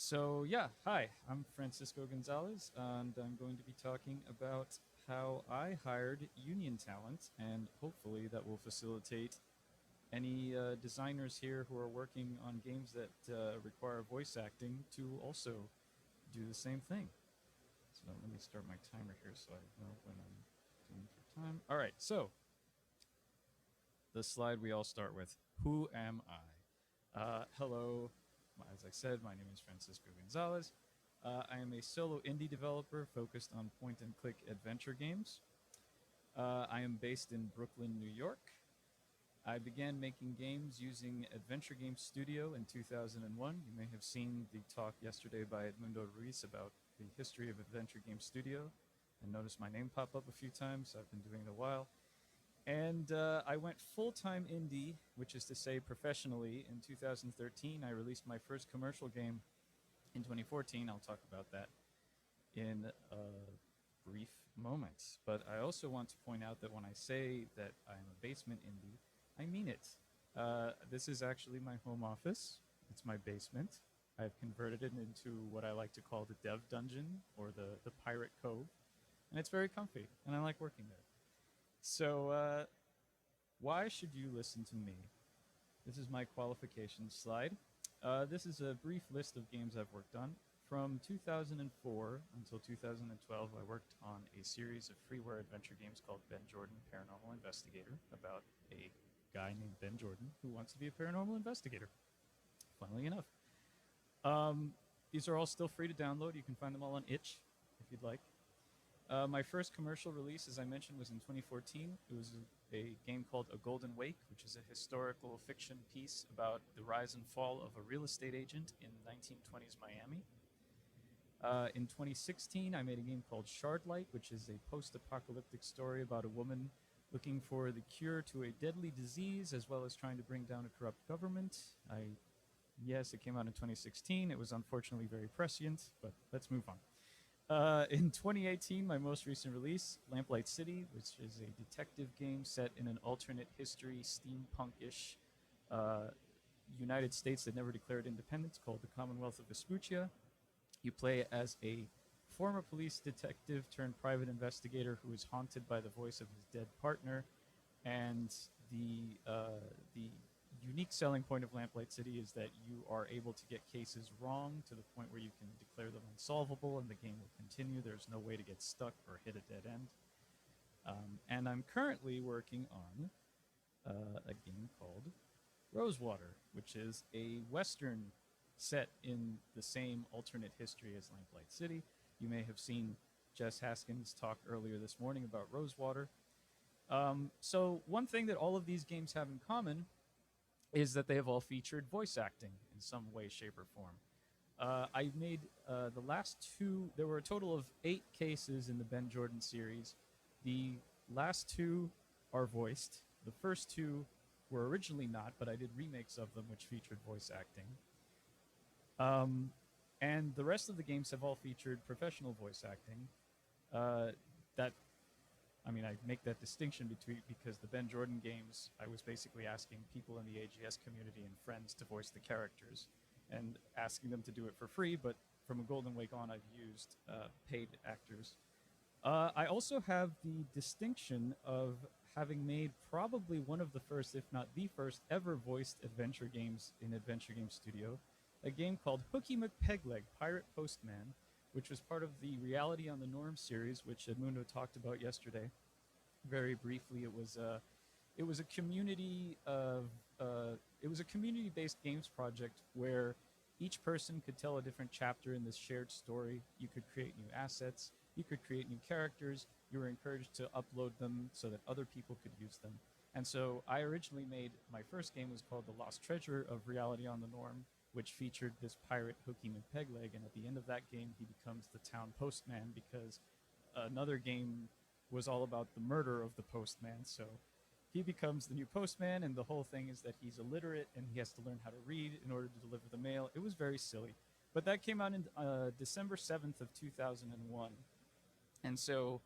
So, yeah, hi, I'm Francisco González, and I'm going to be talking about how I hired union talent, and hopefully that will facilitate any designers here who are working on games that require voice acting to also do the same thing. So, let me start my timer here so I know when I'm doing for time. All right, so the slide we all start with: Who am I? Hello, as I said, my name is Francisco Gonzalez. I am a solo indie developer focused on point and click adventure games. I am based in Brooklyn, New York. I began making games using Adventure Game Studio in 2001. You may have seen the talk yesterday by Edmundo Ruiz about the history of Adventure Game Studio and noticed my name pop up a few times. I've been doing it a while. And I went full time indie, which is to say professionally, in 2013. I released my first commercial game in 2014. I'll talk about that in a brief moment. But I also want to point out that when I say that I'm a basement indie, I mean it. This is actually my home office, it's my basement. I've converted it into what I like to call the dev dungeon or the pirate cove. And it's very comfy, and I like working there. So, why should you listen to me? This is my qualifications slide. This is a brief list of games I've worked on. From 2004 until 2012, I worked on a series of freeware adventure games called Ben Jordan Paranormal Investigator about a guy named Ben Jordan who wants to be a paranormal investigator, funnily enough. These are all still free to download. You can find them all on itch if you'd like. My first commercial release, as I mentioned, was in 2014. It was a game called A Golden Wake, which is a historical fiction piece about the rise and fall of a real estate agent in 1920s Miami. In 2016, I made a game called Shardlight, which is a post-apocalyptic story about a woman looking for the cure to a deadly disease, as well as trying to bring down a corrupt government. Yes, it came out in 2016. It was unfortunately very prescient, but let's move on. In 2018, my most recent release, Lamplight City, which is a detective game set in an alternate history, steampunkish United States that never declared independence, called the Commonwealth of Vespuccia. You play as a former police detective turned private investigator who is haunted by the voice of his dead partner. And the unique selling point of Lamplight City is that you are able to get cases wrong to the point where you can declare them unsolvable and the game will continue. There's no way to get stuck or hit a dead end. And I'm currently working on a game called Rosewater, which is a Western set in the same alternate history as Lamplight City. You may have seen Jess Haskins talk earlier this morning about Rosewater. So one thing that all of these games have in common is that they have all featured voice acting in some way, shape, or form. I made the last two, there were a total of 8 cases in the Ben Jordan series. The last 2 are voiced. The first 2 were originally not, but I did remakes of them which featured voice acting. And the rest of the games have all featured professional voice acting. That I mean, I make that distinction between because the Ben Jordan games, I was basically asking people in the AGS community and friends to voice the characters, and asking them to do it for free. But from a Golden Wake on, I've used paid actors. I also have the distinction of having made probably one of the first, if not the first, ever voiced adventure games in Adventure Game Studio, a game called Hooky McPegleg, Pirate Postman, which was part of the Reality on the Norm series, which Edmundo talked about yesterday. Very briefly, it was a community of it was a community-based games project where each person could tell a different chapter in this shared story. You could create new assets, you could create new characters. You were encouraged to upload them so that other people could use them. And so I originally made my first game was called The Lost Treasure of Reality on the Norm, which featured this pirate Hooky McPegleg, and at the end of that game, he becomes the town postman because another game was all about the murder of the postman. So he becomes the new postman, and the whole thing is that he's illiterate and he has to learn how to read in order to deliver the mail. It was very silly, but that came out in December 7th of 2001, and so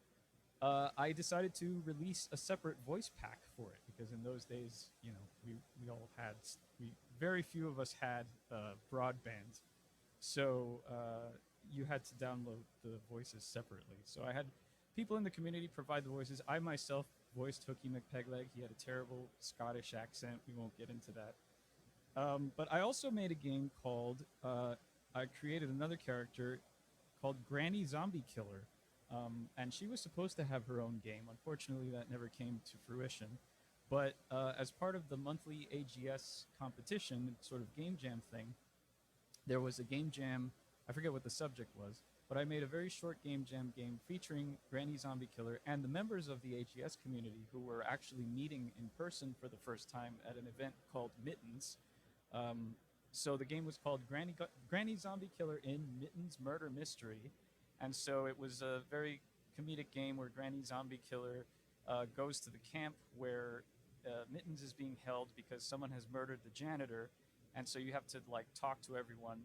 I decided to release a separate voice pack for it because in those days, you know, we all had we very few of us had broadband, So you had to download the voices separately. So I had people in the community provide the voices. I myself voiced Hooky McPegleg. He had a terrible Scottish accent. We won't get into that. But I also made a game called, I created another character called Granny Zombie Killer. And she was supposed to have her own game. Unfortunately, that never came to fruition. But as part of the monthly AGS competition, sort of game jam thing, there was a game jam. I forget what the subject was, but I made a very short game jam game featuring Granny Zombie Killer and the members of the AGS community who were actually meeting in person for the first time at an event called Mittens. So the game was called Granny Zombie Killer in Mittens Murder Mystery. And so it was a very comedic game where Granny Zombie Killer goes to the camp where Mittens is being held because someone has murdered the janitor. And so you have to like talk to everyone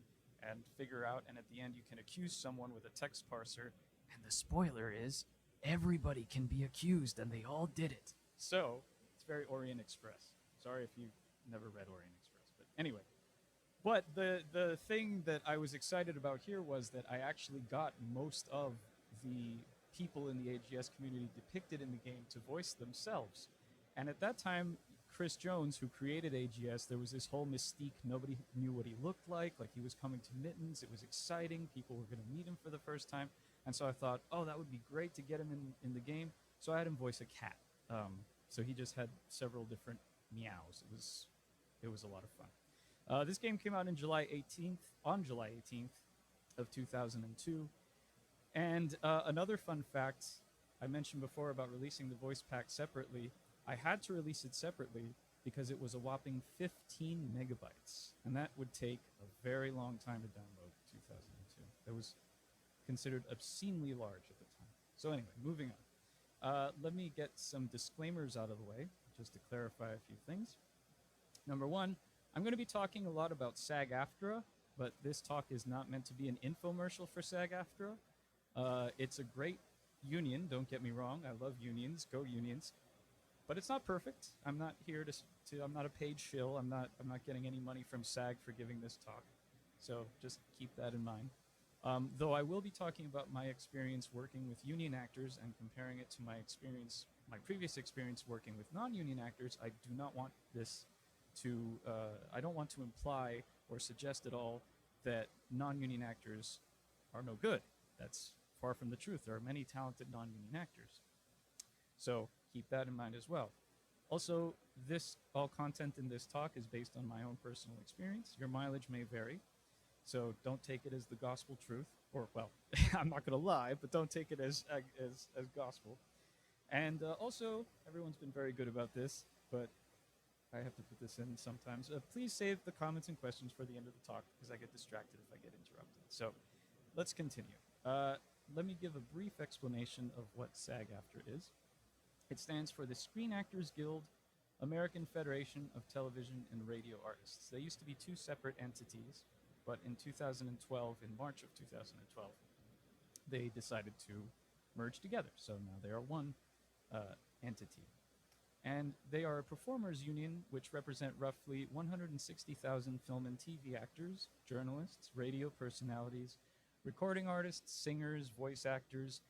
and figure out, and at the end you can accuse someone with a text parser. And the spoiler is everybody can be accused and they all did it. So it's very Orient Express. Sorry if you never read Orient Express, but anyway. But the thing that I was excited about here was that I actually got most of the people in the AGS community depicted in the game to voice themselves. And at that time, Chris Jones, who created AGS, there was this whole mystique. Nobody knew what he looked like he was coming to Mittens. It was exciting. People were going to meet him for the first time. And so I thought, oh, that would be great to get him in the game. So I had him voice a cat. So he just had several different meows. It was a lot of fun. This game came out on July 18th of 2002. And another fun fact I mentioned before about releasing the voice pack separately, I had to release it separately because it was a whopping 15 megabytes. And that would take a very long time to download in 2002. That was considered obscenely large at the time. So anyway, moving on. Let me get some disclaimers out of the way, just to clarify a few things. Number one, I'm going to be talking a lot about SAG-AFTRA, but this talk is not meant to be an infomercial for SAG-AFTRA. It's a great union, don't get me wrong. I love unions, go unions. But it's not perfect. I'm not here I'm not a paid shill. I'm not getting any money from SAG for giving this talk. So just keep that in mind. Though I will be talking about my experience working with union actors and comparing it to my previous experience working with non-union actors, I do not want this I don't want to imply or suggest at all that non-union actors are no good. That's far from the truth. There are many talented non-union actors. So keep that in mind as well. Also, all content in this talk is based on my own personal experience. Your mileage may vary, so don't take it as the gospel truth. Or, well, I'm not going to lie, but don't take it as gospel. And also, everyone's been very good about this, but I have to put this in sometimes. Please save the comments and questions for the end of the talk because I get distracted if I get interrupted. So let's continue. Let me give a brief explanation of what SAG-AFTRA is. It stands for the Screen Actors Guild, American Federation of Television and Radio Artists. They used to be two separate entities, but in 2012, in March of 2012, they decided to merge together. So now they are one entity. And they are a performers union which represent roughly 160,000 film and TV actors, journalists, radio personalities, recording artists, singers, voice actors,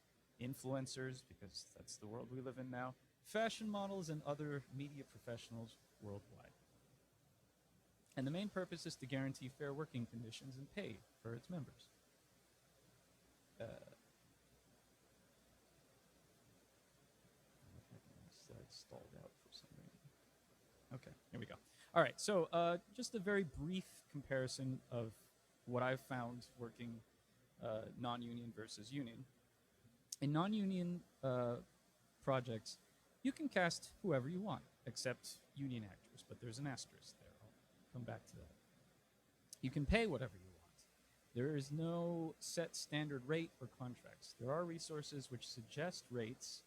influencers, because that's the world we live in now, fashion models, and other media professionals worldwide. And the main purpose is to guarantee fair working conditions and pay for its members. Stalled out for some reason. Okay, here we go. All right, so just a very brief comparison of what I've found working non-union versus union. In non-union projects, you can cast whoever you want, except union actors, but there's an asterisk there. I'll come back to that. You can pay whatever you want. There is no set standard rate or contracts. There are resources which suggest rates,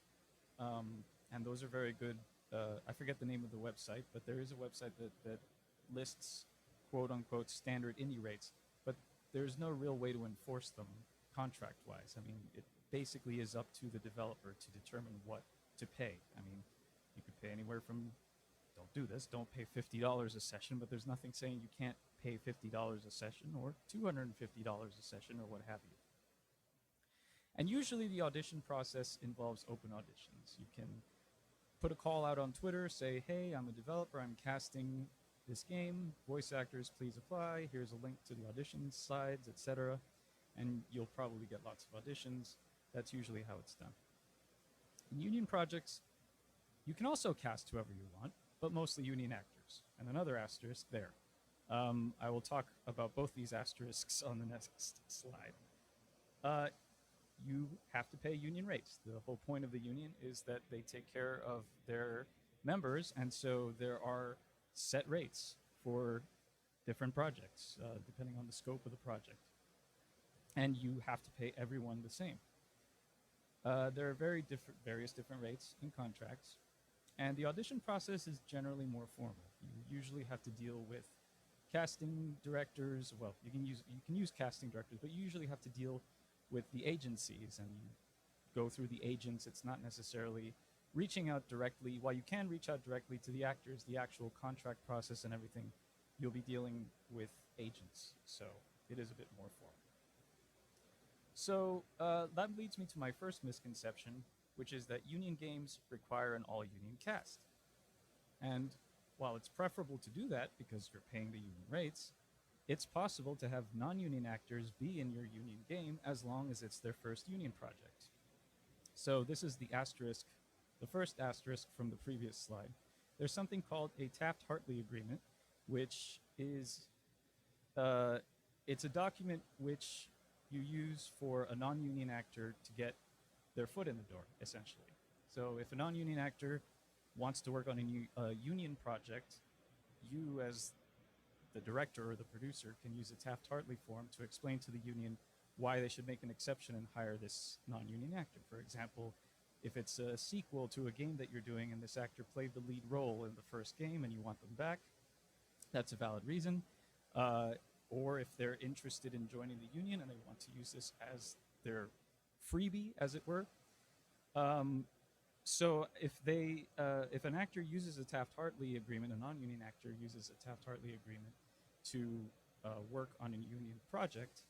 and those are very good. I forget the name of the website, but there is a website that lists quote-unquote standard indie rates, but there's no real way to enforce them contract-wise. I mean, it basically is up to the developer to determine what to pay. I mean, you could pay anywhere from, don't do this, don't pay $50 a session, but there's nothing saying you can't pay $50 a session or $250 a session or what have you. And usually the audition process involves open auditions. You can put a call out on Twitter, say, hey, I'm a developer, I'm casting this game, voice actors, please apply, here's a link to the audition slides, etc. And you'll probably get lots of auditions. That's usually how it's done. In union projects, you can also cast whoever you want, but mostly union actors. And another asterisk there. I will talk about both these asterisks on the next slide. You have to pay union rates. The whole point of the union is that they take care of their members, and so there are set rates for different projects, depending on the scope of the project. And you have to pay everyone the same. There are various different rates in contracts, and the audition process is generally more formal. You usually have to deal with casting directors. Well, you can use casting directors, but you usually have to deal with the agencies, and you go through the agents. It's not necessarily reaching out directly. While you can reach out directly to the actors, the actual contract process and everything, you'll be dealing with agents. So it is a bit more formal. So that leads me to my first misconception, which is that union games require an all-union cast. And while it's preferable to do that because you're paying the union rates, it's possible to have non-union actors be in your union game as long as it's their first union project. So this is the asterisk, the first asterisk from the previous slide. There's something called a Taft-Hartley agreement, which is, it's a document which you use for a non-union actor to get their foot in the door, essentially. So if a non-union actor wants to work on a union project, you as the director or the producer can use a Taft-Hartley form to explain to the union why they should make an exception and hire this non-union actor. For example, if it's a sequel to a game that you're doing and this actor played the lead role in the first game and you want them back, that's a valid reason. Or if they're interested in joining the union and they want to use this as their freebie, as it were. So if an actor uses a Taft-Hartley agreement, a non-union actor uses a Taft-Hartley agreement to work on a union project,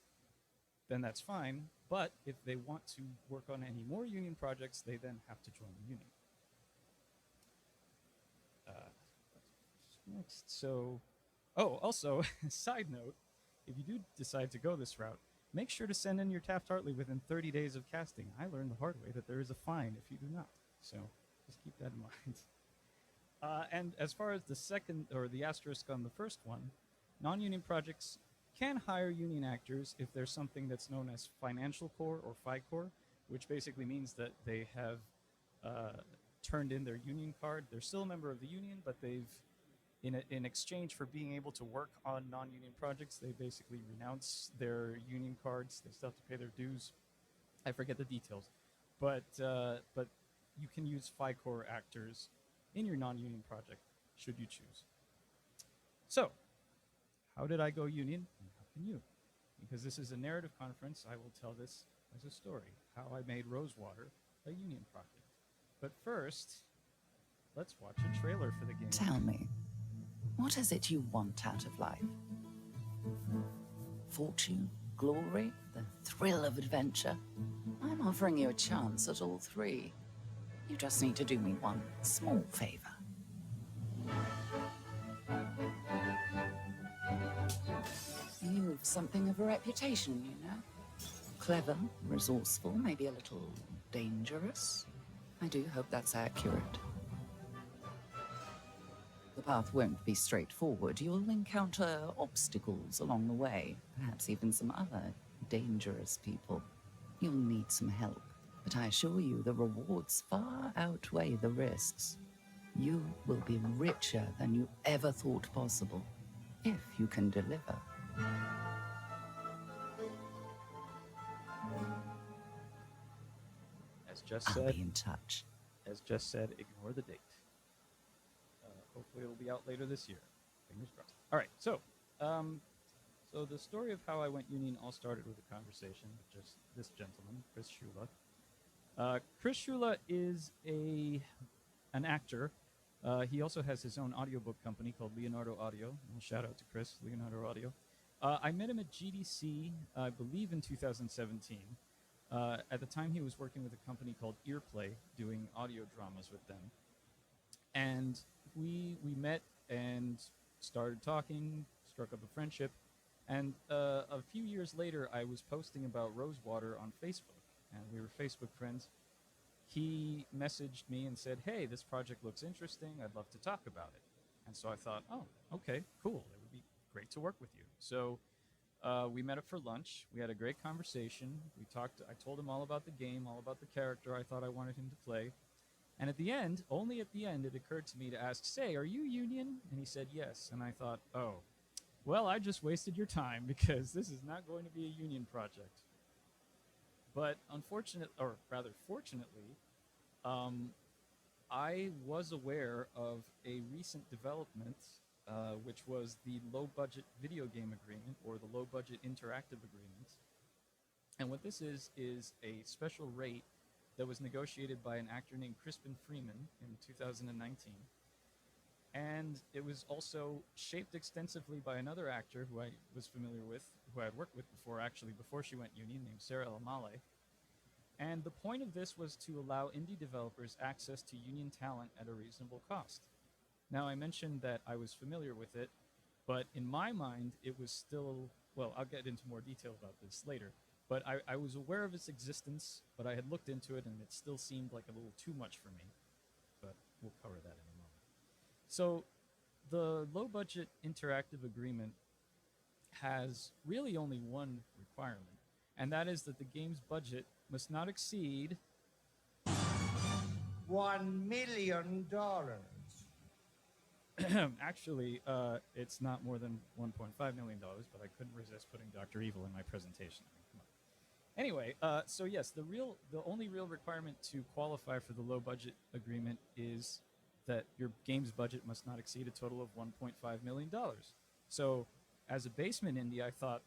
then that's fine. But if they want to work on any more union projects, they then have to join the union. Next, so, also, side note, if you do decide to go this route, make sure to send in your Taft-Hartley within 30 days of casting. I learned the hard way that there is a fine if you do not. So just keep that in mind. And as far as the second, or the asterisk on the first one, non-union projects can hire union actors if there's something that's known as financial core or FICOR, which basically means that they have turned in their union card. They're still a member of the union, but they've, in exchange for being able to work on non-union projects, they basically renounce their union cards. They still have to pay their dues. I forget the details, but you can use FICOR actors in your non-union project, should you choose. So, how did I go union, and how can you? Because this is a narrative conference, I will tell this as a story, how I made Rosewater a union project. But first, let's watch a trailer for the game. Tell me, what is it you want out of life? Fortune, glory, the thrill of adventure? I'm offering you a chance at all three. You just need to do me one small favor. You've something of a reputation, you know. Clever, resourceful, maybe a little dangerous. I do hope that's accurate. The path won't be straightforward. You'll encounter obstacles along the way, perhaps even some other dangerous people. You'll need some help, but I assure you the rewards far outweigh the risks. You will be richer than you ever thought possible, if you can deliver. I'll be in touch. As just said, ignore the date. Hopefully it'll be out later this year. Fingers crossed. All right, so the story of how I went union all started with a conversation with just this gentleman, Chris Shula. Chris Shula is an actor He also has his own audiobook company called Leonardo Audio. Well, shout out to Chris, Leonardo Audio. I met him at GDC, I believe in 2017. At the time, he was working with a company called Earplay, doing audio dramas with them. And we met and started talking, struck up a friendship. And a few years later, I was posting about Rosewater on Facebook, and we were Facebook friends. He messaged me and said, "Hey, this project looks interesting. I'd love to talk about it." And so I thought, "Oh, okay, cool. It would be great to work with you." So we met up for lunch. We had a great conversation. We talked. I told him all about the game, all about the character I thought I wanted him to play. And at the end, only at the end, it occurred to me to ask, "Say, are you union?" And he said yes. And I thought, "Oh, well, I just wasted your time because this is not going to be a union project." But unfortunately, or rather fortunately, um, I was aware of a recent development, which was the low budget video game agreement or the low budget interactive agreement. And what this is a special rate that was negotiated by an actor named Crispin Freeman in 2019. And it was also shaped extensively by another actor who I was familiar with, who I had worked with before, actually, before she went union, named Sarah El Maleh. And the point of this was to allow indie developers access to union talent at a reasonable cost. Now, I mentioned that I was familiar with it, but in my mind, it was still, well, I'll get into more detail about this later. But I was aware of its existence, but I had looked into it and it still seemed like a little too much for me. But we'll cover that in a moment. So, the low budget interactive agreement has really only one requirement, and that is that the game's budget must not exceed $1 million. actually, it's not more than $1.5 million, but I couldn't resist putting Dr. Evil in my presentation. Come on. Anyway, so yes, the only real requirement to qualify for the low budget agreement is that your game's budget must not exceed a total of $1.5 million. So, as a basement indie, I thought,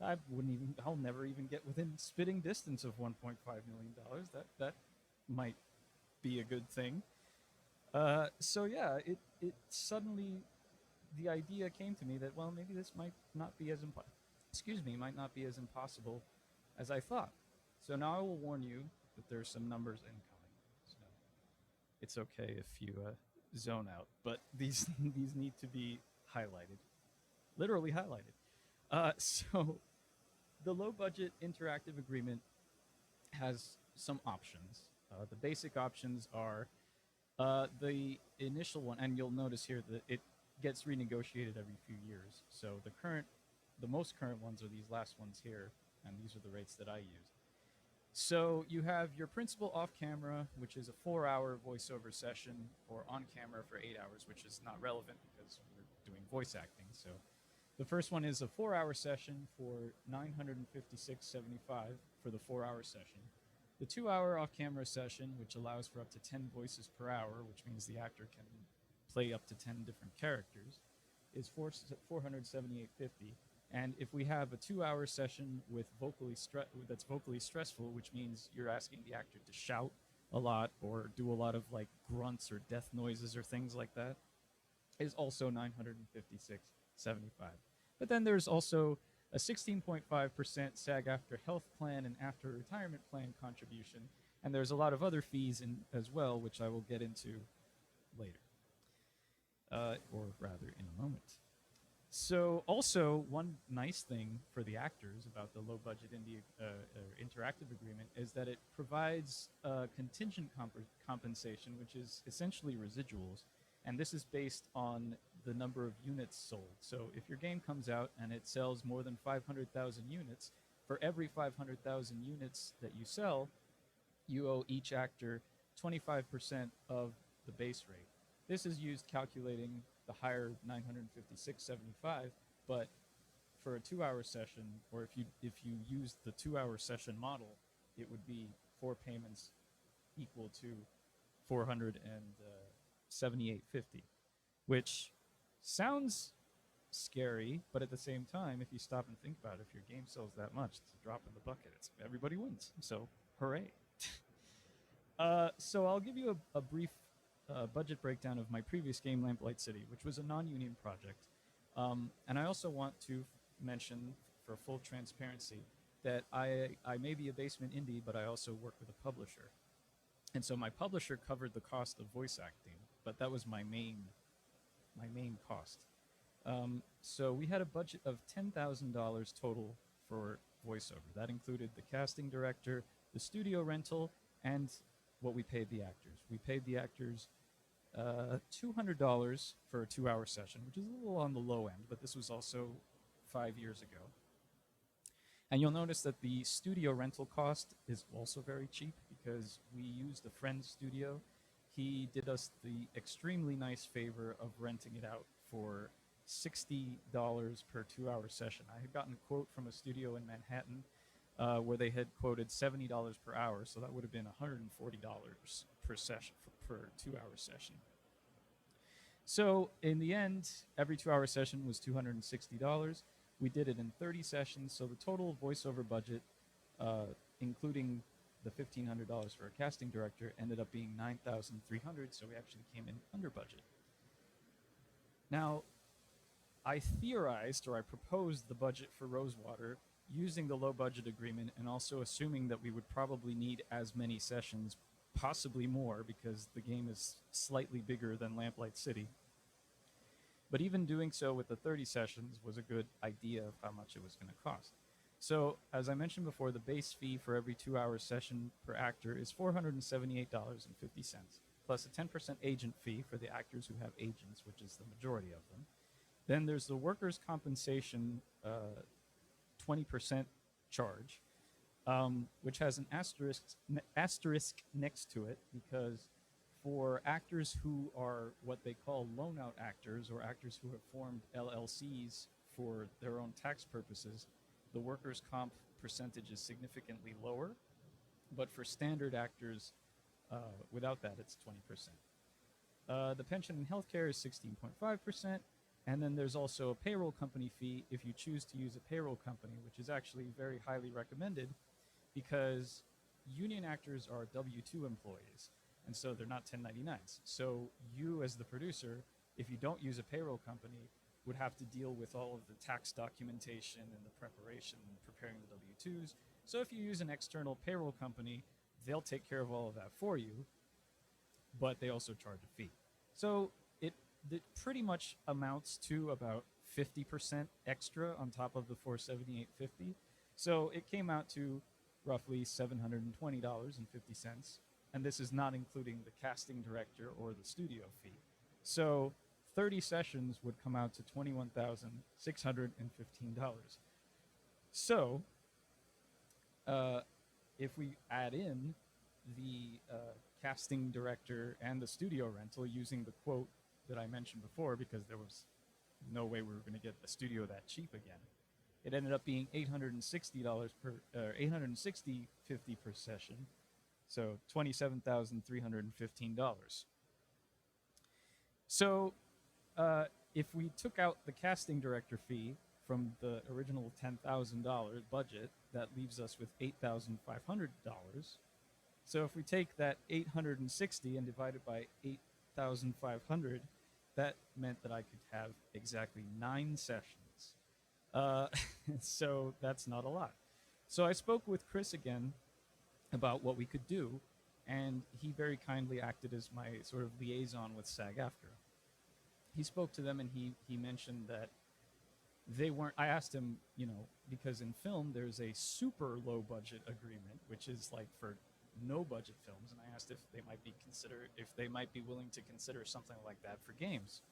I'll never even get within spitting distance of $1.5 million. That might be a good thing. So yeah, it suddenly, the idea came to me that, well, maybe this might not be as might not be as impossible as I thought. So now I will warn you that there's some numbers incoming. So it's okay if you zone out, but these these need to be highlighted, literally highlighted. So the low budget interactive agreement has some options. The basic options are the initial one, and you'll notice here that it gets renegotiated every few years. So the most current ones are these last ones here, and these are the rates that I use. So you have your principal off camera, which is a 4-hour voiceover session, or on camera for 8 hours, which is not relevant because we're doing voice acting. So the first one is a 4-hour session for $956.75 for the 4-hour session. The 2-hour off-camera session, which allows for up to 10 voices per hour, which means the actor can play up to 10 different characters, is $478.50. And if we have a 2-hour session with that's vocally stressful, which means you're asking the actor to shout a lot or do a lot of like grunts or death noises or things like that, is also $956.75. But then there's also a 16.5% SAG-AFTRA health plan and after retirement plan contribution, and there's a lot of other fees as well, which I will get into later, or rather in a moment. So also, one nice thing for the actors about the low-budget interactive agreement is that it provides contingent compensation, which is essentially residuals, and this is based on the number of units sold. So if your game comes out and it sells more than 500,000 units, for every 500,000 units that you sell, you owe each actor 25% of the base rate. This is used calculating the higher 956.75, but for a 2-hour session, or if you use the 2-hour session model, it would be 4 payments equal to $478.50, which sounds scary, but at the same time, if you stop and think about it, if your game sells that much, it's a drop in the bucket. Everybody wins, so hooray. So I'll give you a brief budget breakdown of my previous game, Lamplight City, which was a non-union project. And I also want to mention, for full transparency, that I may be a basement indie, but I also work with a publisher. And so my publisher covered the cost of voice acting, but that was my main cost. So we had a budget of $10,000 total for voiceover. That included the casting director, the studio rental, and what we paid the actors. We paid the actors $200 for a 2-hour session, which is a little on the low end, but this was also 5 years ago. And you'll notice that the studio rental cost is also very cheap because we used a friend's studio. He did us the extremely nice favor of renting it out for $60 per 2-hour session. I had gotten a quote from a studio in Manhattan where they had quoted $70 per hour, so that would have been $140 per session for a 2-hour session. So in the end, every 2-hour session was $260. We did it in 30 sessions, so the total voiceover budget, including the $1,500 for a casting director, ended up being $9,300, so we actually came in under budget. Now, I theorized, or I proposed the budget for Rosewater using the low budget agreement and also assuming that we would probably need as many sessions, possibly more, because the game is slightly bigger than Lamplight City. But even doing so with the 30 sessions was a good idea of how much it was going to cost. So, as I mentioned before, the base fee for every 2-hour session per actor is $478.50, plus a 10% agent fee for the actors who have agents, which is the majority of them. Then there's the workers' compensation 20% charge, which has an asterisk next to it, because for actors who are what they call loan-out actors, or actors who have formed LLCs for their own tax purposes, the workers' comp percentage is significantly lower. But for standard actors without that, it's 20%. The pension and healthcare is 16.5%. And then there's also a payroll company fee if you choose to use a payroll company, which is actually very highly recommended because union actors are W-2 employees, and so they're not 1099s. So you, as the producer, if you don't use a payroll company, would have to deal with all of the tax documentation and the preparation and preparing the W-2s. So if you use an external payroll company, they'll take care of all of that for you, but they also charge a fee. So it pretty much amounts to about 50% extra on top of the $478.50. So it came out to roughly $720.50, and this is not including the casting director or the studio fee. So 30 sessions would come out to $21,615. So if we add in the casting director and the studio rental using the quote that I mentioned before, because there was no way we were going to get a studio that cheap again, it ended up being $860 per $860.50 per session, so $27,315. So if we took out the casting director fee from the original $10,000 budget, that leaves us with $8,500. So if we take that 860 and divide it by 8,500, that meant that I could have exactly 9 sessions. So that's not a lot. So I spoke with Chris again about what we could do, and he very kindly acted as my sort of liaison with SAG-AFTRA. He spoke to them, and he mentioned that they weren't. I asked him, because in film there's a super low budget agreement, which is like for no budget films, and I asked if they might be willing to consider something like that for games.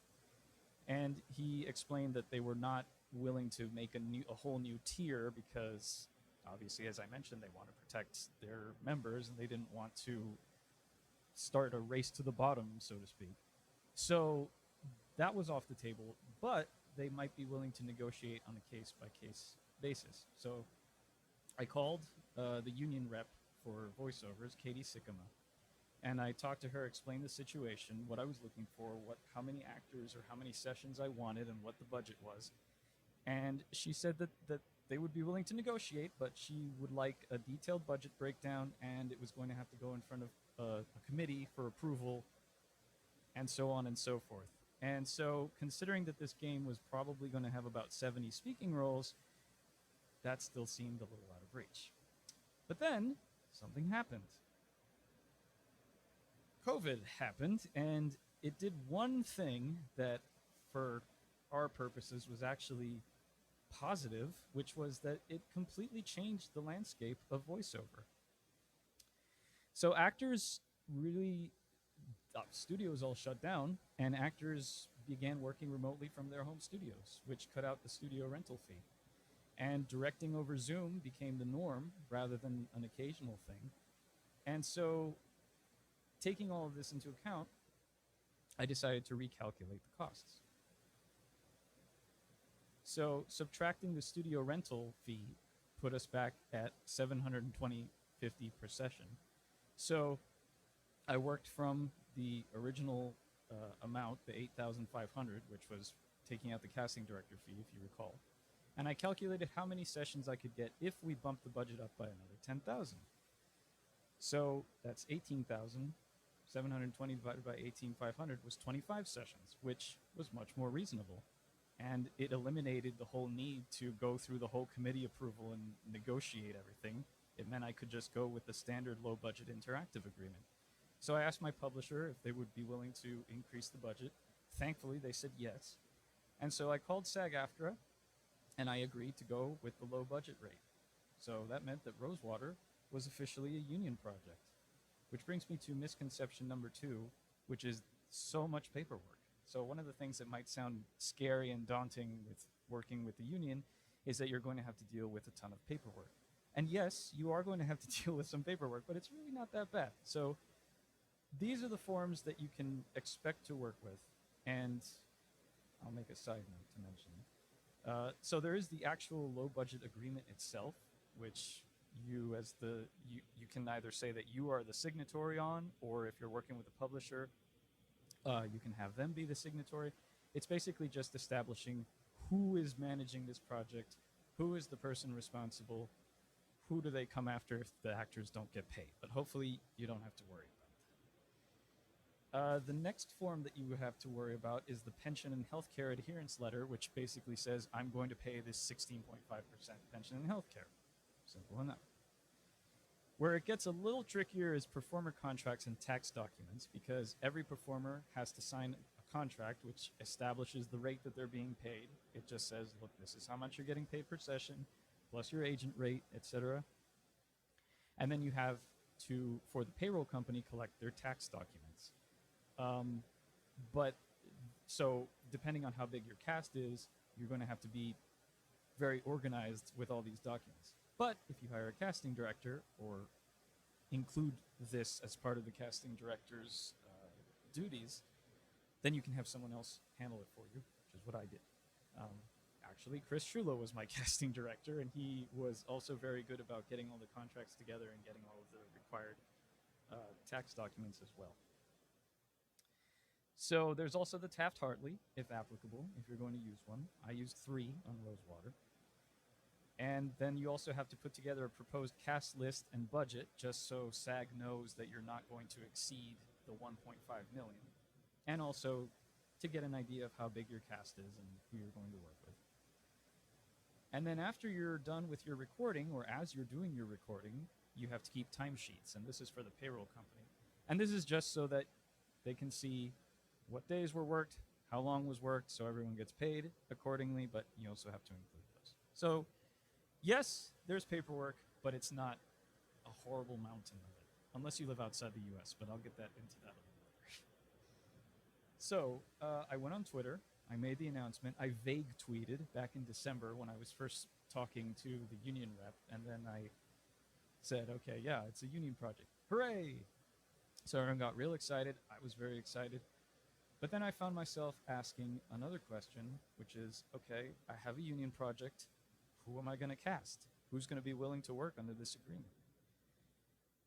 And he explained that they were not willing to make a whole new tier because, obviously, as I mentioned, they want to protect their members, and they didn't want to start a race to the bottom, so to speak. So that was off the table, but they might be willing to negotiate on a case-by-case basis. So I called the union rep for voiceovers, Katie Sikkema, and I talked to her, explained the situation, what I was looking for, how many actors or how many sessions I wanted, and what the budget was. And she said that they would be willing to negotiate, but she would like a detailed budget breakdown, and it was going to have to go in front of a committee for approval and so on and so forth. And so, considering that this game was probably going to have about 70 speaking roles, that still seemed a little out of reach. But then, something happened. COVID happened, and it did one thing that, for our purposes, was actually positive, which was that it completely changed the landscape of voiceover. So actors really, studios all shut down, and actors began working remotely from their home studios, which cut out the studio rental fee. And directing over Zoom became the norm rather than an occasional thing. And so, taking all of this into account, I decided to recalculate the costs. So, subtracting the studio rental fee put us back at $720.50 per session. So, I worked from the original amount, the $8,500, which was taking out the casting director fee, if you recall, and I calculated how many sessions I could get if we bumped the budget up by another 10,000. So that's 18,000. 720 divided by 18,500 was 25 sessions, which was much more reasonable. And it eliminated the whole need to go through the whole committee approval and negotiate everything. It meant I could just go with the standard low-budget interactive agreement. So I asked my publisher if they would be willing to increase the budget. Thankfully, they said yes. And so I called SAG-AFTRA, and I agreed to go with the low-budget rate. So that meant that Rosewater was officially a union project. Which brings me to misconception number 2, which is so much paperwork. So one of the things that might sound scary and daunting with working with the union is that you're going to have to deal with a ton of paperwork. And yes, you are going to have to deal with some paperwork, but it's really not that bad. So these are the forms that you can expect to work with. And I'll make a side note to mention. So there is the actual low budget agreement itself, which you can either say that you are the signatory on, or if you're working with a publisher, you can have them be the signatory. It's basically just establishing who is managing this project, who is the person responsible, who do they come after if the actors don't get paid. But hopefully you don't have to worry about that. The next form that you would have to worry about is the pension and healthcare adherence letter, which basically says I'm going to pay this 16.5% pension and healthcare. Simple enough. Where it gets a little trickier is performer contracts and tax documents, because every performer has to sign a contract which establishes the rate that they're being paid. It just says, look, this is how much you're getting paid per session, plus your agent rate, etc. And then you have to, for the payroll company, collect their tax documents. But so depending on how big your cast is, you're going to have to be very organized with all these documents. But if you hire a casting director or include this as part of the casting director's duties, then you can have someone else handle it for you, which is what I did. Actually, Chris Schulo was my casting director, and he was also very good about getting all the contracts together and getting all of the required tax documents as well. So there's also the Taft-Hartley, if applicable, if you're going to use one. I used 3 on Rosewater. And then you also have to put together a proposed cast list and budget, just so SAG knows that you're not going to exceed the 1.5 million. And also to get an idea of how big your cast is and who you're going to work with. And then after you're done with your recording, or as you're doing your recording, you have to keep timesheets, and this is for the payroll company. And this is just so that they can see what days were worked, how long was worked, so everyone gets paid accordingly, but you also have to include those. So yes, there's paperwork, but it's not a horrible mountain of it, unless you live outside the US, but I'll get into that a little later. So I went on Twitter, I made the announcement, I vague tweeted back in December when I was first talking to the union rep, and then I said, okay, yeah, it's a union project, hooray! So everyone got real excited, I was very excited, but then I found myself asking another question, which is, okay, I have a union project, who am I going to cast? Who's going to be willing to work under this agreement?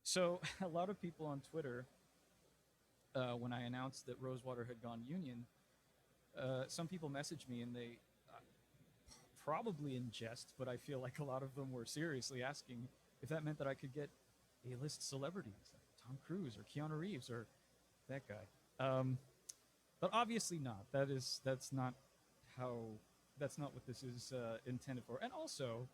So a lot of people on Twitter, when I announced that Rosewater had gone union, some people messaged me, and they, probably in jest, but I feel like a lot of them were seriously asking if that meant that I could get A-list celebrities, like Tom Cruise or Keanu Reeves or that guy. But obviously not. That's not how. That's not what this is intended for. And also,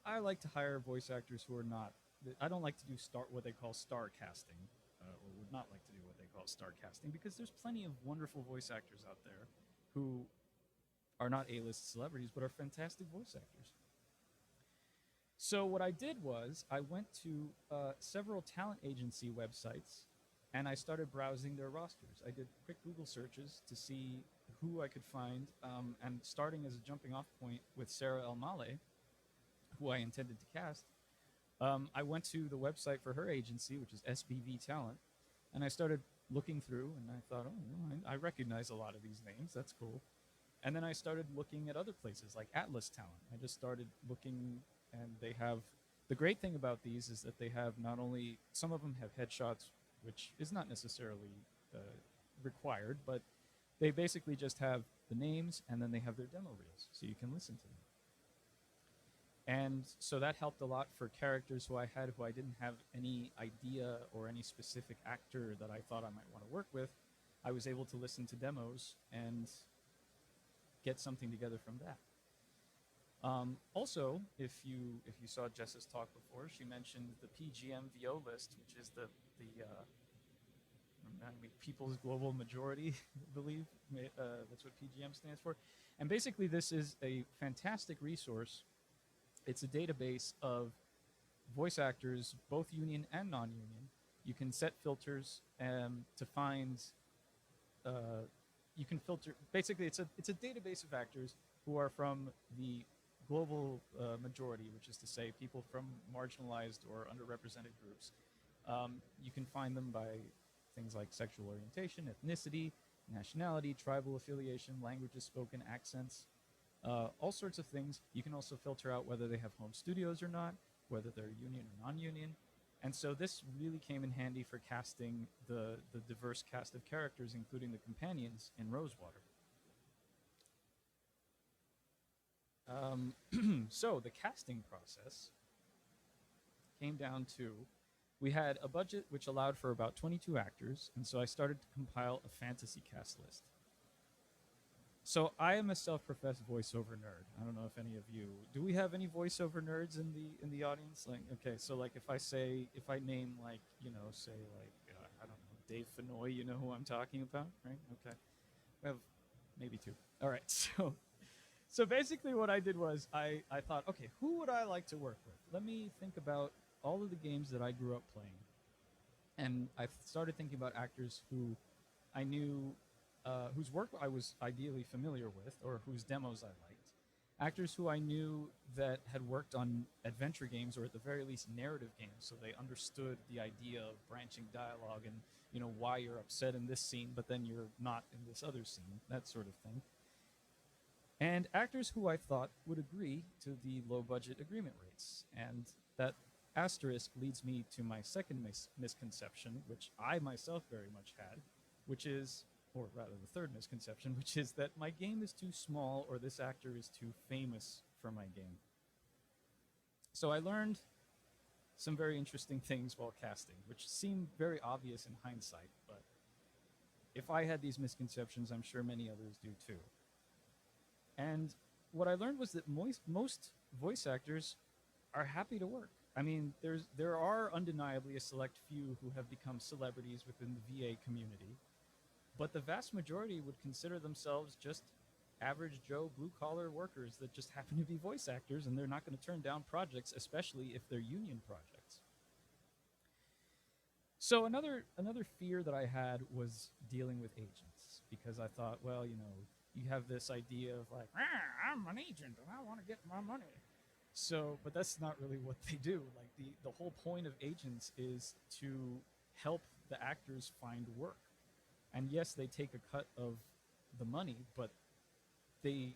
I like to hire voice actors who are not. I don't like to do what they call star casting, or would not like to do what they call star casting, because there's plenty of wonderful voice actors out there who are not A-list celebrities but are fantastic voice actors. So what I did was I went to several talent agency websites and I started browsing their rosters. I did quick Google searches to see who I could find, and starting as a jumping off point with Sarah El Maleh, who I intended to cast, I went to the website for her agency, which is SBV Talent, and I started looking through, and I thought, oh, well, I recognize a lot of these names. That's cool. And then I started looking at other places like Atlas Talent. I just started looking, and they have the great thing about these is that they have not only some of them have headshots, which is not necessarily required, but they basically just have the names and then they have their demo reels, so you can listen to them. And so that helped a lot for characters who I didn't have any idea or any specific actor that I thought I might want to work with. I was able to listen to demos and get something together from that. Also, if you saw Jess's talk before, she mentioned the PGMVO list, which is the People's Global Majority, I believe. That's what PGM stands for. And basically, this is a fantastic resource. It's a database of voice actors, both union and non-union. You can set filters to find. You can filter. Basically, it's a database of actors who are from the global majority, which is to say, people from marginalized or underrepresented groups. You can find them by things like sexual orientation, ethnicity, nationality, tribal affiliation, languages spoken, accents, all sorts of things. You can also filter out whether they have home studios or not, whether they're union or non-union. And so this really came in handy for casting the diverse cast of characters, including the companions in Rosewater. So the casting process came down to, we had a budget which allowed for about 22 actors, and so I started to compile a fantasy cast list. So I am a self-professed voiceover nerd. I don't know if any of you, do we have any voiceover nerds in the audience? Like, okay, so like if I name like, say like, I don't know, Dave Fenoy, you know who I'm talking about, right? Okay, we have maybe two. All right, so basically what I did was I thought, okay, who would I like to work with? Let me think about all of the games that I grew up playing. And I started thinking about actors who I knew, whose work I was ideally familiar with, or whose demos I liked. Actors who I knew that had worked on adventure games, or at the very least narrative games, so they understood the idea of branching dialogue and, why you're upset in this scene, but then you're not in this other scene, that sort of thing. And actors who I thought would agree to the low-budget agreement rates. And that asterisk leads me to my second misconception, which I myself very much had, which is, or rather the third misconception, which is that my game is too small or this actor is too famous for my game. So I learned some very interesting things while casting, which seem very obvious in hindsight, but if I had these misconceptions, I'm sure many others do too. And what I learned was that most voice actors are happy to work. I mean, there are undeniably a select few who have become celebrities within the VA community, but the vast majority would consider themselves just average Joe blue-collar workers that just happen to be voice actors, and they're not going to turn down projects, especially if they're union projects. So another fear that I had was dealing with agents, because I thought, well, you have this idea of like, I'm an agent and I want to get my money. So, but that's not really what they do. Like the whole point of agents is to help the actors find work. And yes, they take a cut of the money, but they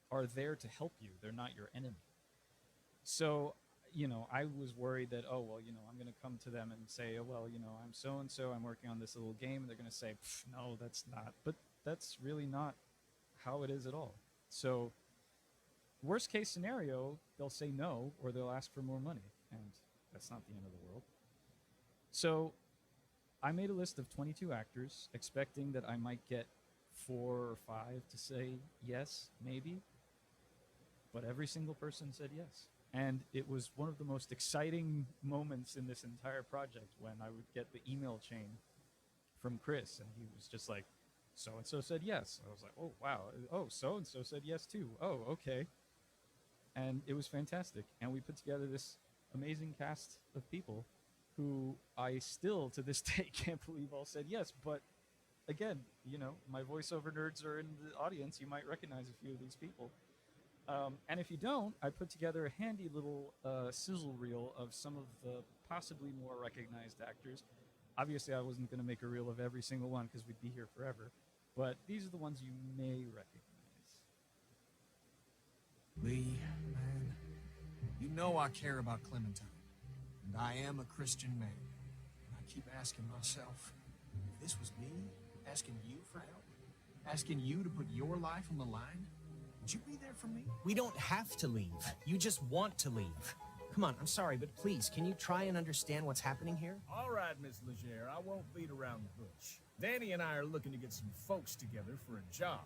are there to help you. They're not your enemy. So, I was worried that, oh, well, I'm going to come to them and say, oh, well, I'm so-and-so, I'm working on this little game. And they're going to say, no, that's not. But that's really not how it is at all. So worst case scenario, they'll say no, or they'll ask for more money. And that's not the end of the world. So I made a list of 22 actors, expecting that I might get 4 or 5 to say yes, maybe. But every single person said yes. And it was one of the most exciting moments in this entire project when I would get the email chain from Chris, and he was just like, so and so said yes. I was like, oh, wow. Oh, so and so said yes too. Oh, okay. And it was fantastic. And we put together this amazing cast of people who I still to this day can't believe all said yes. But again, you know, my voiceover nerds are in the audience. You might recognize a few of these people. And if you don't, I put together a handy little sizzle reel of some of the possibly more recognized actors. Obviously, I wasn't going to make a reel of every single one because we'd be here forever. But these are the ones you may recognize. Lee, man, you know I care about Clementine. And I am a Christian man. And I keep asking myself, if this was me, asking you for help, asking you to put your life on the line, would you be there for me? We don't have to leave. You just want to leave. Come on, I'm sorry, but please, can you try and understand what's happening here? All right, Miss Legere, I won't beat around the bush. Danny and I are looking to get some folks together for a job.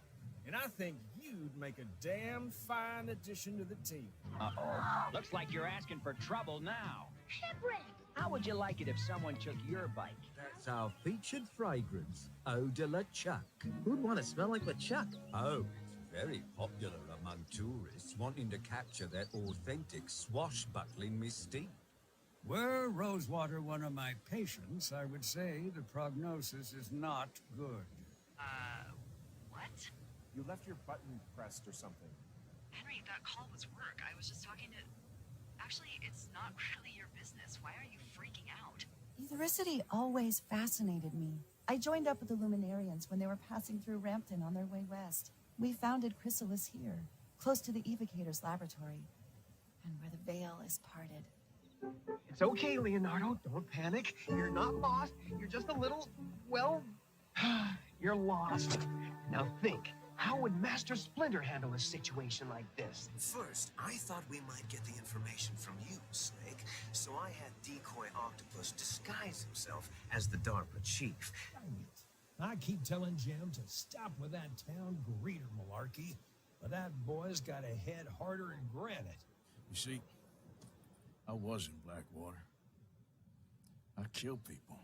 And I think you'd make a damn fine addition to the team. Uh-oh. Looks like you're asking for trouble now. Shipwreck! How would you like it if someone took your bike? That's our featured fragrance, Eau de la Chuck. Who'd want to smell like LeChuck? Oh, it's very popular among tourists wanting to capture that authentic swashbuckling mystique. Were Rosewater one of my patients, I would say the prognosis is not good. What? You left your button pressed or something. Henry, that call was work. I was just talking to... Actually, it's not really your business. Why are you freaking out? Ethericity always fascinated me. I joined up with the Luminarians when they were passing through Rampton on their way west. We founded Chrysalis here, close to the Evocator's laboratory, and where the veil is parted. It's okay, Leonardo. Don't panic. You're not lost. You're just a little, well, you're lost. Now think, how would Master Splinter handle a situation like this? First, I thought we might get the information from you, Snake. So I had Decoy Octopus disguise himself as the DARPA chief. I keep telling Jim to stop with that town greeter malarkey, but that boy's got a head harder than granite. You see, I was in Blackwater. I killed people.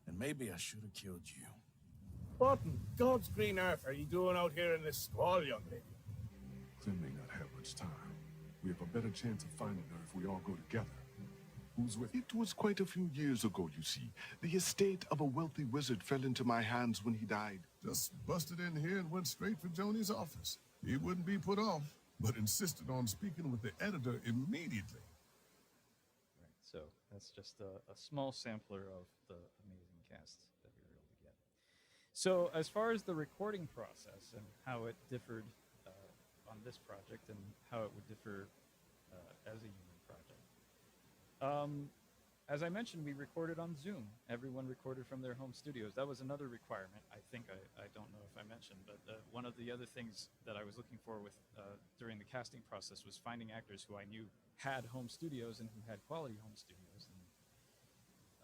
And maybe I should have killed you. What in God's green earth are you doing out here in this squall, young lady? Clem may not have much time. We have a better chance of finding her if we all go together. Who's with? It was quite a few years ago, you see. The estate of a wealthy wizard fell into my hands when he died. Just busted in here and went straight for Joni's office. He wouldn't be put off, but insisted on speaking with the editor immediately. Right, so that's just a small sampler of the amazing cast that we were able to get. So as far as the recording process and how it differed on this project and how it would differ as a union project. As I mentioned, we recorded on Zoom. Everyone recorded from their home studios. That was another requirement. I think I don't know if I mentioned, but one of the other things that I was looking for with during the casting process was finding actors who I knew had home studios and who had quality home studios.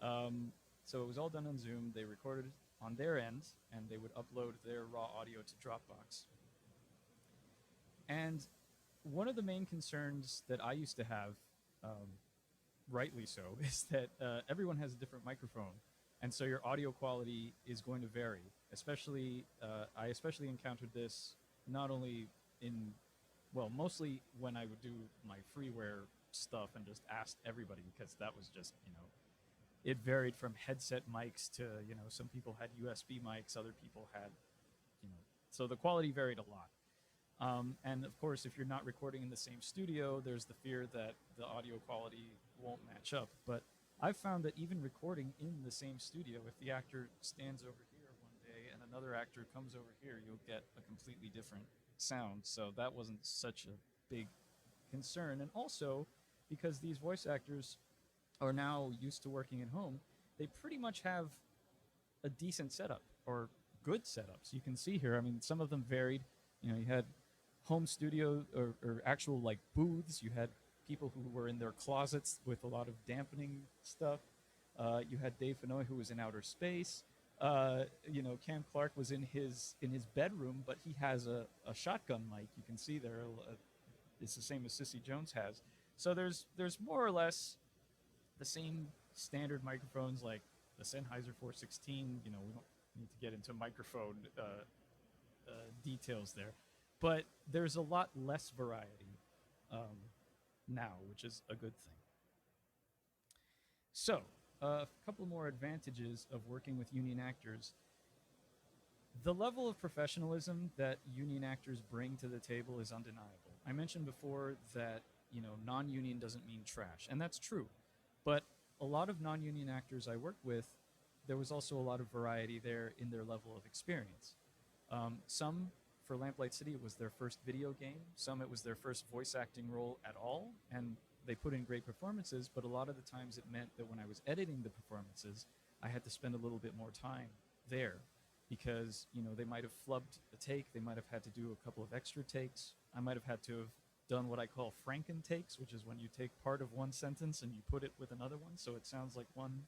And, so it was all done on Zoom. They recorded on their end, and they would upload their raw audio to Dropbox. And one of the main concerns that I used to have, rightly so, is that everyone has a different microphone, and so your audio quality is going to vary. Especially, I especially encountered this not only in, well, mostly when I would do my freeware stuff and just asked everybody, because that was just, you know, it varied from headset mics to, you know, some people had USB mics, other people had, you know, so the quality varied a lot. And of course, if you're not recording in the same studio, there's the fear that the audio quality won't match up. But I've found that even recording in the same studio, if the actor stands over here one day and another actor comes over here, you'll get a completely different sound. So that wasn't such a big concern. And also, because these voice actors are now used to working at home, they pretty much have a decent setup or good setups. You can see here, I mean, some of them varied. You know, you had home studio or actual like booths. You had people who were in their closets with a lot of dampening stuff. You had Dave Fennoy, who was in outer space. You know, Cam Clark was in his bedroom, but he has a shotgun mic. You can see there, it's the same as Sissy Jones has. So there's more or less the same standard microphones like the Sennheiser 416. You know, we don't need to get into microphone details there, but there's a lot less variety now, which is a good thing. So, a couple more advantages of working with union actors. The level of professionalism that union actors bring to the table is undeniable. I mentioned before that, you know, non-union doesn't mean trash, and that's true. But a lot of non-union actors I worked with, there was also a lot of variety there in their level of experience. Some, for Lamplight City, it was their first video game. Some, it was their first voice acting role at all, and they put in great performances, but a lot of the times it meant that when I was editing the performances, I had to spend a little bit more time there because, you know, they might have flubbed a take, they might have had to do a couple of extra takes, I might have had to have done what I call Franken takes, which is when you take part of one sentence and you put it with another one, so it sounds like one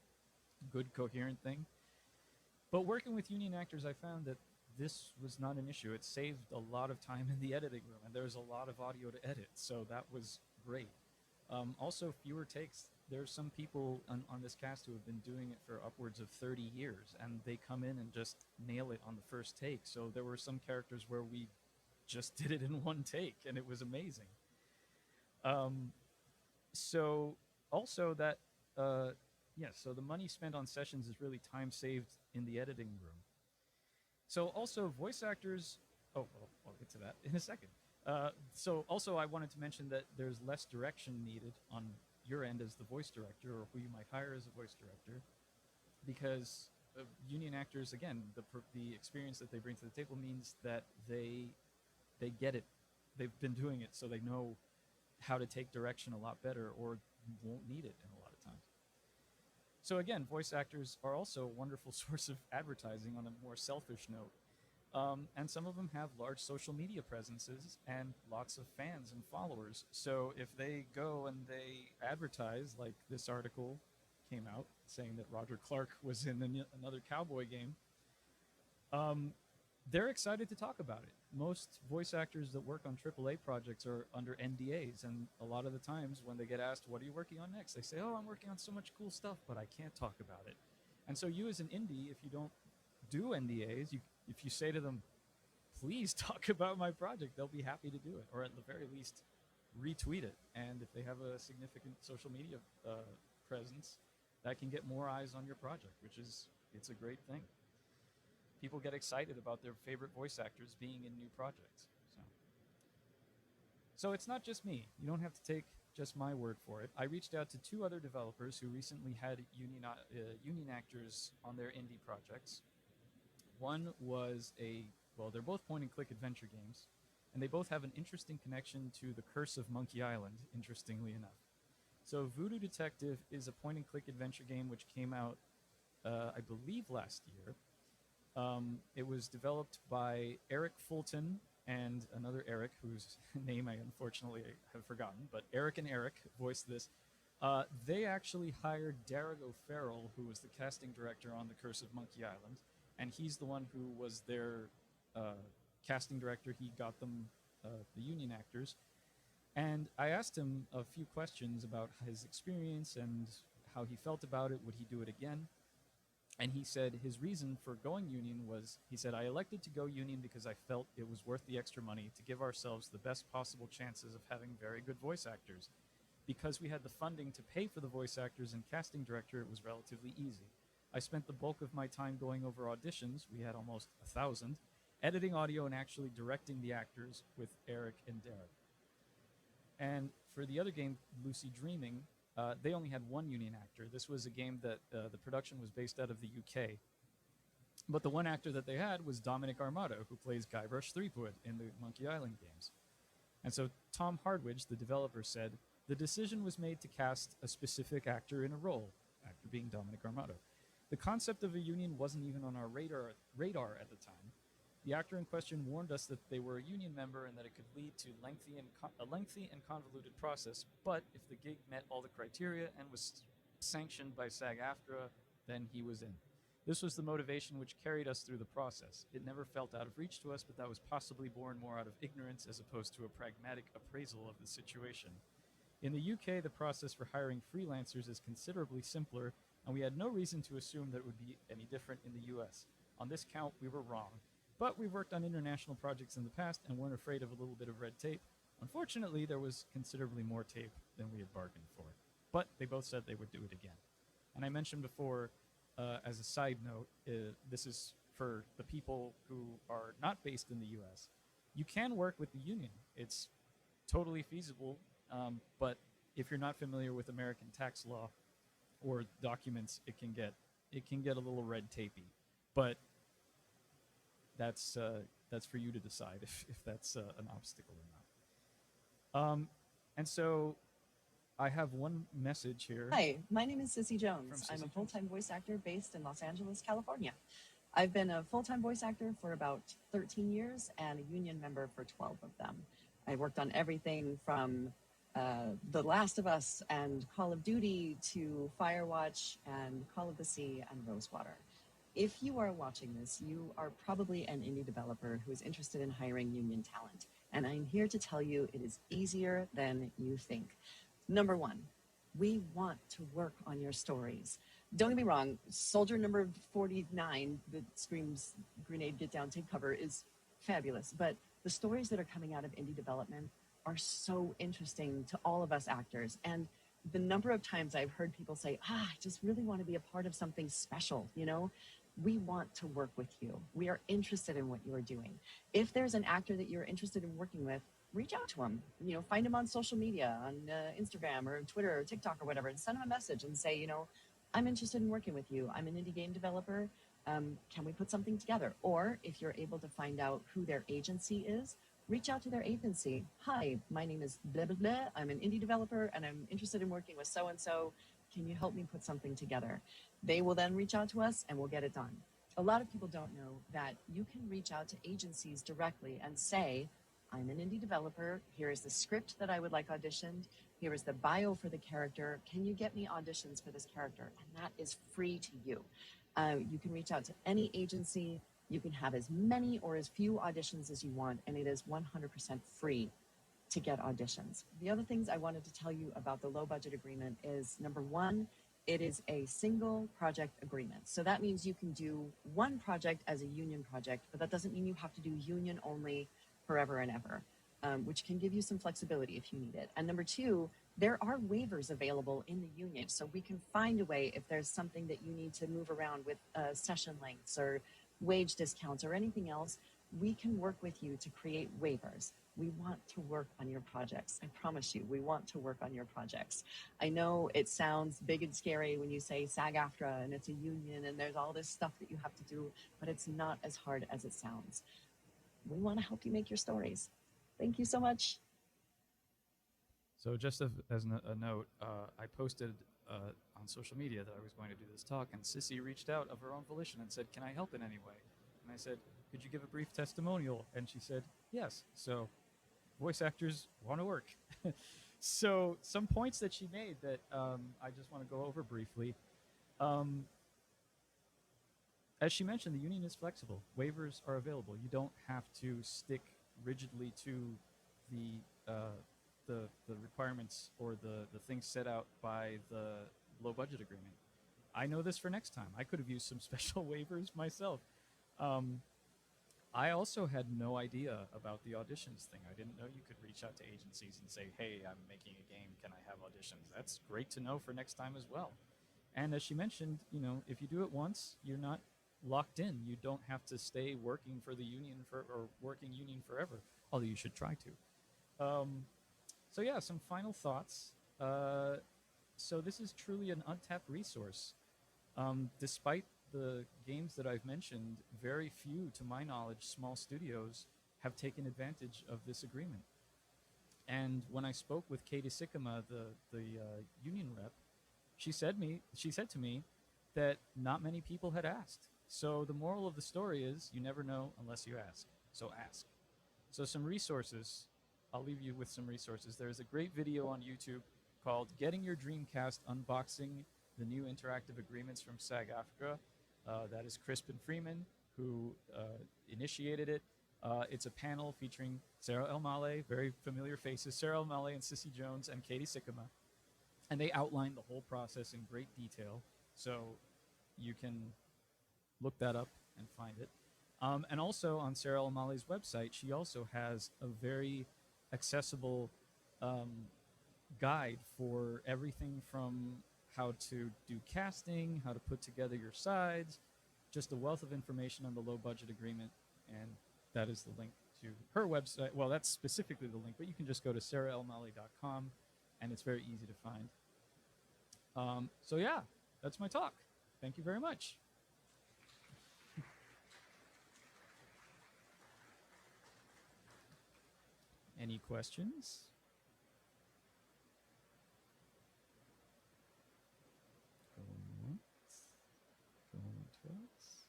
good, coherent thing. But working with union actors, I found that this was not an issue. It saved a lot of time in the editing room, and there's a lot of audio to edit, so that was great. Also, fewer takes. There's some people on this cast who have been doing it for upwards of 30 years, and they come in and just nail it on the first take. So there were some characters where we just did it in one take, and it was amazing. So also that, so the money spent on sessions is really time saved in the editing room. So also voice actors, well, I'll get to that in a second. So also I wanted to mention that there's less direction needed on your end as the voice director, or who you might hire as a voice director, because union actors, again, the experience that they bring to the table means that they get it. They've been doing it, so they know how to take direction a lot better, or won't need it in a lot of times. So again, voice actors are also a wonderful source of advertising on a more selfish note. And some of them have large social media presences and lots of fans and followers. So if they go and they advertise, like this article came out saying that Roger Clark was in another cowboy game, they're excited to talk about it. Most voice actors that work on AAA projects are under NDAs, and a lot of the times when they get asked, what are you working on next? They say, oh, I'm working on so much cool stuff, but I can't talk about it. And so you as an indie, if you don't do NDAs, if you say to them, please talk about my project, they'll be happy to do it, or at the very least retweet it. And if they have a significant social media presence, that can get more eyes on your project, it's a great thing. People get excited about their favorite voice actors being in new projects. So it's not just me. You don't have to take just my word for it. I reached out to 2 other developers who recently had union actors on their indie projects. One was they're both point-and-click adventure games, and they both have an interesting connection to The Curse of Monkey Island, interestingly enough. So Voodoo Detective is a point-and-click adventure game which came out, I believe, last year. It was developed by Eric Fulton and another Eric, whose name I unfortunately have forgotten, but Eric and Eric voiced this. They actually hired Darragh O'Farrell, who was the casting director on The Curse of Monkey Island, and he's the one who was their casting director. He got them the union actors. And I asked him a few questions about his experience and how he felt about it. Would he do it again? And he said his reason for going union was, he said, I elected to go union because I felt it was worth the extra money to give ourselves the best possible chances of having very good voice actors. Because we had the funding to pay for the voice actors and casting director, it was relatively easy. I spent the bulk of my time going over auditions, we had almost 1,000, editing audio and actually directing the actors with Eric and Darragh. And for the other game, Lucy Dreaming, they only had 1 union actor. This was a game that the production was based out of the UK. But the one actor that they had was Dominic Armato, who plays Guybrush Threepwood in the Monkey Island games. And so Tom Hardwidge, the developer, said, the decision was made to cast a specific actor in a role, actor being Dominic Armato. The concept of a union wasn't even on our radar at the time. The actor in question warned us that they were a union member and that it could lead to a lengthy and convoluted process, but if the gig met all the criteria and was sanctioned by SAG-AFTRA, then he was in. This was the motivation which carried us through the process. It never felt out of reach to us, but that was possibly born more out of ignorance as opposed to a pragmatic appraisal of the situation. In the UK, the process for hiring freelancers is considerably simpler, and we had no reason to assume that it would be any different in the US. On this count, we were wrong. But we've worked on international projects in the past and weren't afraid of a little bit of red tape. Unfortunately, there was considerably more tape than we had bargained for. But they both said they would do it again. And I mentioned before, as a side note, this is for the people who are not based in the US. You can work with the union. It's totally feasible, but if you're not familiar with American tax law or documents, it can get a little red tapey. But that's for you to decide if that's an obstacle or not. And so I have one message here. Hi, my name is Sissy Jones. I'm a full-time voice actor based in Los Angeles, California. I've been a full-time voice actor for about 13 years and a union member for 12 of them. I worked on everything from The Last of Us and Call of Duty to Firewatch and Call of the Sea and Rosewater. If you are watching this, you are probably an indie developer who is interested in hiring union talent. And I'm here to tell you it is easier than you think. Number one, we want to work on your stories. Don't get me wrong, soldier number 49 that screams grenade, get down, take cover is fabulous. But the stories that are coming out of indie development are so interesting to all of us actors. And the number of times I've heard people say, I just really want to be a part of something special, you know? We want to work with you. We are interested in what you are doing. If there's an actor that you're interested in working with, reach out to him. You know, find him on social media, on Instagram or Twitter or TikTok or whatever, and send him a message and say, you know, I'm interested in working with you. I'm an indie game developer. Can we put something together? Or if you're able to find out who their agency is, reach out to their agency. Hi, my name is blah, blah, blah. I'm an indie developer and I'm interested in working with so-and-so. Can you help me put something together? They will then reach out to us and we'll get it done. A lot of people don't know that you can reach out to agencies directly and say, I'm an indie developer. Here is the script that I would like auditioned. Here is the bio for the character. Can you get me auditions for this character? And that is free to you. You can reach out to any agency. You can have as many or as few auditions as you want, and it is 100% free to get auditions. The other things I wanted to tell you about the low budget agreement is, number one, it is a single project agreement. So that means you can do one project as a union project, but that doesn't mean you have to do union only forever and ever, which can give you some flexibility if you need it. And number two, there are waivers available in the union. So we can find a way if there's something that you need to move around with session lengths or wage discounts or anything else, we can work with you to create waivers. We want to work on your projects. I promise you, we want to work on your projects. I know it sounds big and scary when you say SAG-AFTRA and it's a union and there's all this stuff that you have to do, but it's not as hard as it sounds. We want to help you make your stories. Thank you so much. So just as a note, I posted on social media that I was going to do this talk, and Sissy reached out of her own volition and said, can I help in any way? And I said, could you give a brief testimonial? And she said, yes. So voice actors want to work. So some points that she made that I just want to go over briefly. As she mentioned, the union is flexible. Waivers are available. You don't have to stick rigidly to the requirements or the things set out by the low budget agreement. I know this for next time. I could have used some special waivers myself. I also had no idea about the auditions thing. I didn't know you could reach out to agencies and say, hey, I'm making a game. Can I have auditions? That's great to know for next time as well. And as she mentioned, you know, if you do it once, you're not locked in. You don't have to stay working for the union or working union forever, although you should try to. So yeah, some final thoughts. So this is truly an untapped resource. Despite the games that I've mentioned, very few, to my knowledge, small studios have taken advantage of this agreement. And when I spoke with Katie Sikama, the union rep, she said to me that not many people had asked. So the moral of the story is you never know unless you ask. So ask. So some resources. I'll leave you with some resources. There's a great video on YouTube called Getting Your Dreamcast Unboxing the New Interactive Agreements from SAG-AFTRA. That is Crispin Freeman, who initiated it. It's a panel featuring Sarah El Male, very familiar faces, Sarah El Male and Sissy Jones and Katie Sikkema. And they outline the whole process in great detail. So you can look that up and find it. And also on Sarah El Male's website, she also has a very accessible guide for everything from how to do casting, how to put together your sides, just a wealth of information on the low budget agreement. And that is the link to her website. Well, that's specifically the link, but you can just go to sarahelmalley.com and it's very easy to find. So yeah, that's my talk. Thank you very much. Any questions? Going once, going twice.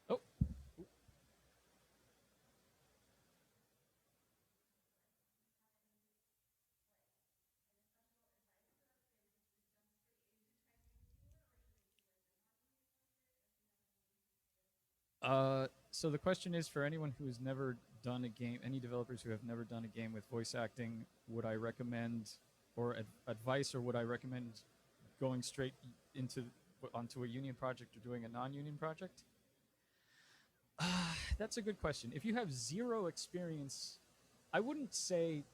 Oh. So the question is, for anyone who has never done a game, any developers who have never done a game with voice acting, would I recommend, or advice, or would I recommend going straight onto a union project or doing a non-union project? That's a good question. If you have zero experience, I wouldn't say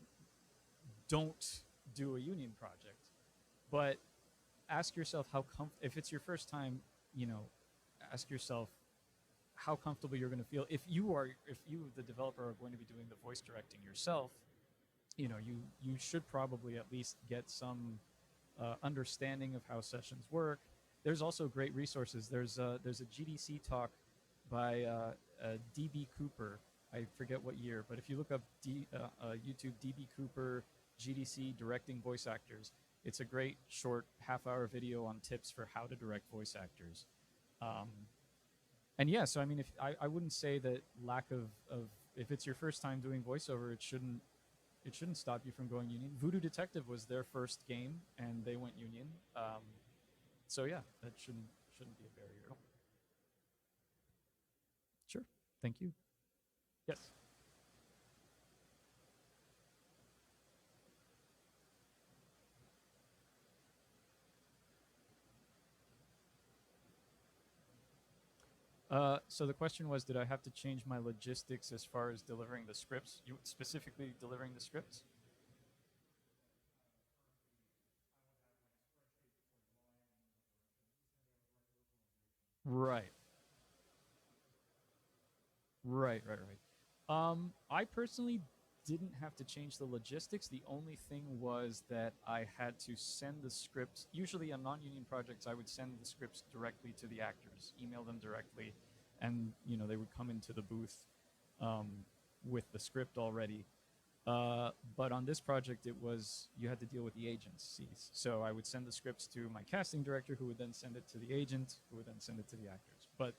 don't do a union project, but ask yourself if it's your first time, ask yourself how comfortable you're going to feel. If you, the developer, are going to be doing the voice directing yourself, you should probably at least get some understanding of how sessions work. There's also great resources. There's a GDC talk by DB Cooper. I forget what year, but if you look up YouTube DB Cooper GDC directing voice actors, it's a great short half-hour video on tips for how to direct voice actors. And yeah, so I mean, I wouldn't say that lack of if it's your first time doing voiceover, it shouldn't stop you from going union. Voodoo Detective was their first game, and they went union. So yeah, that shouldn't be a barrier at all. Sure, thank you. Yes. So the question was, did I have to change my logistics as far as delivering the scripts? You specifically delivering the scripts? Right. Right. I personally didn't have to change the logistics. The only thing was that I had to send the scripts. Usually on non-union projects, I would send the scripts directly to the actors, email them directly, and they would come into the booth with the script already. But on this project, you had to deal with the agencies. So I would send the scripts to my casting director, who would then send it to the agent, who would then send it to the actors. But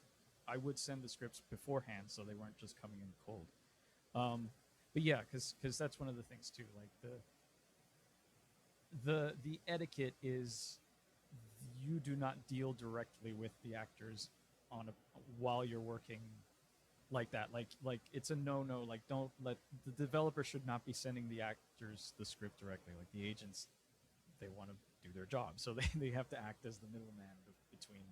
I would send the scripts beforehand, so they weren't just coming in cold. But yeah, because that's one of the things too. Like the etiquette is you do not deal directly with the actors while you're working like that. Like it's a no-no. Like, don't let the developer should not be sending the actors the script directly. Like, the agents, they want to do their job, so they have to act as the middleman between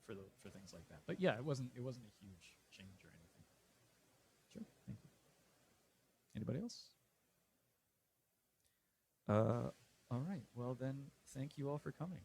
for things like that. But yeah, it wasn't a huge change or anything. Sure, thank you. Anybody else? All right. Well then, thank you all for coming.